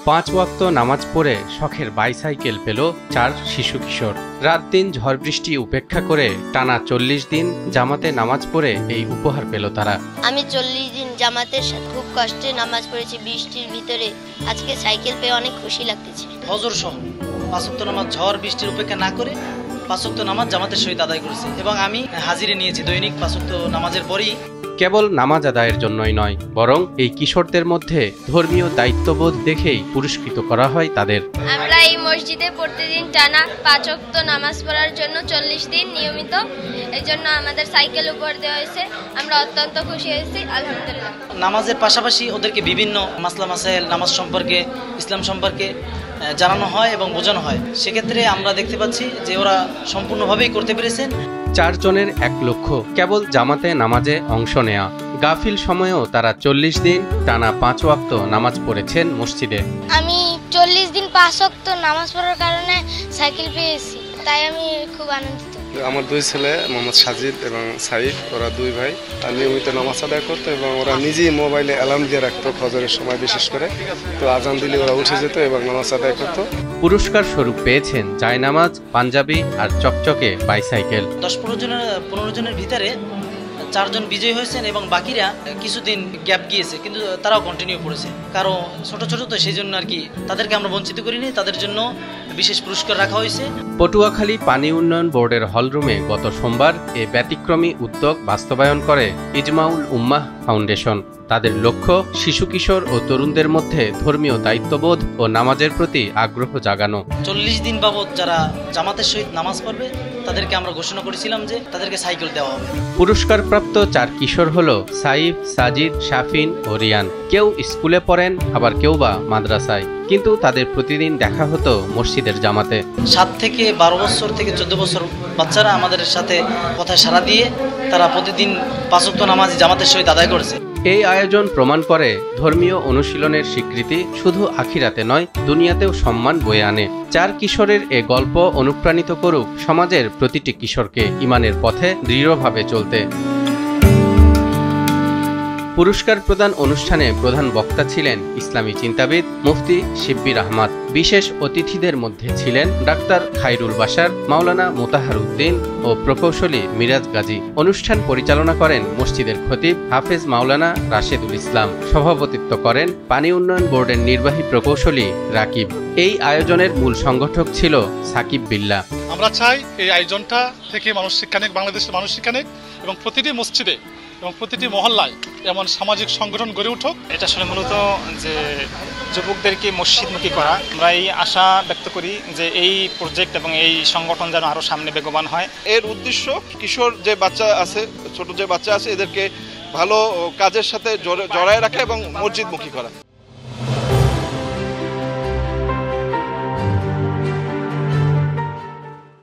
5 ওয়াক্ত নামাজ পড়ে শখের বাইসাইকেল পেল 4 শিশু কিশোর। রাত দিন ঝড় বৃষ্টি উপেক্ষা করে টানা 40 দিন জামাতে নামাজ পড়ে এই উপহার পেল তারা। আমি 40 দিন জামাতের সাথে খুব কষ্টে নামাজ পড়েছি বৃষ্টির ভিতরে। আজকে সাইকেল পেয়ে অনেক খুশি লাগতেছে। ফজর সহ 5 ওয়াক্ত নামাজ ঝড় বৃষ্টির উপেক্ষা না করে 5 ওয়াক্ত নামাজ জামাতের সহিত আদায় করেছি এবং আমি হাজিরে নিয়েছি দৈনিক 5 ওয়াক্ত নামাজের পরই। কেবল নামাজ আদায়ের জন্যই নয়, বরং এই কিশোরদের মধ্যে ধর্মীয় দায়িত্ববোধ দেখেই পুরস্কৃত করা হয় তাদের। আমরা এই মসজিদে প্রতিদিন টানা 5 ওয়াক্ত নামাজ পড়ার জন্য 40 দিন নিয়মিত, এই জন্য আমাদের সাইকেল উপহার দেওয়া হয়েছে। আমরা অত্যন্ত খুশি হয়েছি, আলহামদুলিল্লাহ। নামাজের পাশাপাশি ওদেরকে বিভিন্ন মাসলা মাসাইল নামাজ সম্পর্কে, ইসলাম সম্পর্কে জানানো হয় এবং বোঝানো হয়। সেক্ষেত্রে আমরা দেখতে পাচ্ছি যে ওরা সম্পূর্ণভাবেই করতে পেরেছেন। 4 জনের 1 লক্ষ্য কেবল জামাতে নামাজে অংশ নেয়া। গাফিল সময়েও তারা 40 দিন টানা 5 ওয়াক্ত নামাজ পড়েছেন মসজিদে। আমি 40 দিন 5 ওয়াক্ত নামাজ পড়ার কারণে সাইকেল পেয়েছি, তাই আমি খুব আনন্দিত। আমার 2 ছেলে মোহাম্মদ সাজিদ এবং সাইফ, ওরা 2 ভাই নিয়মিত নামাজ আদায় করতো এবং ওরা নিজেই মোবাইলে অ্যালার্ম দিয়ে রাখতো ফজরের সময় বিশেষ করে। তো আজান দিলে ওরা উঠে যেত এবং নামাজ আদায় করতো। পুরস্কার স্বরূপ পেয়েছেন জায়নামাজ, পাঞ্জাবি আর চকচকে বাইসাইকেল। 10-15 জনের ভিতরে 4 জন বিজয়ী হয়েছেন এবং বাকিরা কিছুদিন গ্যাপ গিয়েছে, কিন্তু তারাও কন্টিনিউ করেছে। কারো ছোট ছোট তো সেই জন্য আর কি তাদেরকে আমরা বঞ্চিত করিনি, তাদের জন্য বিশেষ পুরস্কার রাখা হয়েছে। পটুয়াখালী পানি উন্নয়ন বোর্ডের হলরুমে গত সোমবার এ ব্যতিক্রমী উদ্যোগ বাস্তবায়ন করে ইজমাউল উম্মাহ ফাউন্ডেশন। তাদের লক্ষ্য শিশু কিশোর ও তরুণদের মধ্যে ধর্মীয় দায়িত্ববোধ ও নামাজের প্রতি আগ্রহ জাগানো। 40 দিন বাবদ যারা জামাতের সহিত নামাজ পড়বে তাদেরকে আমরা ঘোষণা করেছিলাম যে তাদেরকে সাইকেল দেওয়া হবে। পুরস্কারপ্রাপ্ত 4 কিশোর হলো সাইফ, সাজিদ, শাফিন ও রিয়ান। কেউ স্কুলে পড়েন, আবার কেউ বা মাদ্রাসায়, কিন্তু তাদের প্রতিদিন দেখা হতো মসজিদের জামাতে। 7 থেকে 12 বছর থেকে 14 বছর বাচ্চারা আমাদের সাথে কথায় সাড়া দিয়ে তারা প্রতিদিন 5 ওয়াক্ত নামাজ জামাতের সহিত আদায় করেছে। এই আয়োজন প্রমাণ করে ধর্মীয় অনুশীলনের স্বীকৃতি শুধু আখিরাতে নয়, দুনিয়াতেও সম্মান বয়ে আনে। 4 কিশোরের এ গল্প অনুপ্রাণিত করুক সমাজের প্রতিটি কিশোরকে ইমানের পথে দৃঢ়ভাবে চলতে। পুরস্কার প্রদান অনুষ্ঠানে প্রধান বক্তা ছিলেন ইসলামী চিন্তাবিদ মুফতি শিব্বির আহমদ। বিশেষ অতিথিদের মধ্যে ছিলেন ডাক্তার খায়রুল বাশার, মাওলানা মোতাহার উদ্দিন ও প্রকৌশলী মিরাজ গাজী। অনুষ্ঠান পরিচালনা করেন মসজিদের খতিব হাফেজ মাওলানা রাশেদুল ইসলাম। সভাপতিত্ব করেন পানি উন্নয়ন বোর্ডের নির্বাহী প্রকৌশলী রাকিব। এই আয়োজনের মূল সংগঠক ছিল সাকিব বিল্লাহ। আমরা চাই এই আয়োজনটা থেকে মানুষ শিক্ষা নিক, বাংলাদেশের মানুষ শিক্ষা নিক এবং প্রতিটি মসজিদে এবং প্রতিটি মহল্লায় এমন সামাজিক সংগঠন গড়ে উঠুক। এটা আসলে মূলত যে যুবকদেরকে মসজিদমুখী করা। আমরা এই আশা ব্যক্ত করি যে এই প্রজেক্ট এবং এই সংগঠন যেন আরো সামনে বেগবান হয়। এর উদ্দেশ্য কিশোর যে বাচ্চা আছে, ছোট যে বাচ্চা আছে, এদেরকে ভালো কাজের সাথে জড়ায় রাখা এবং মসজিদমুখী করা।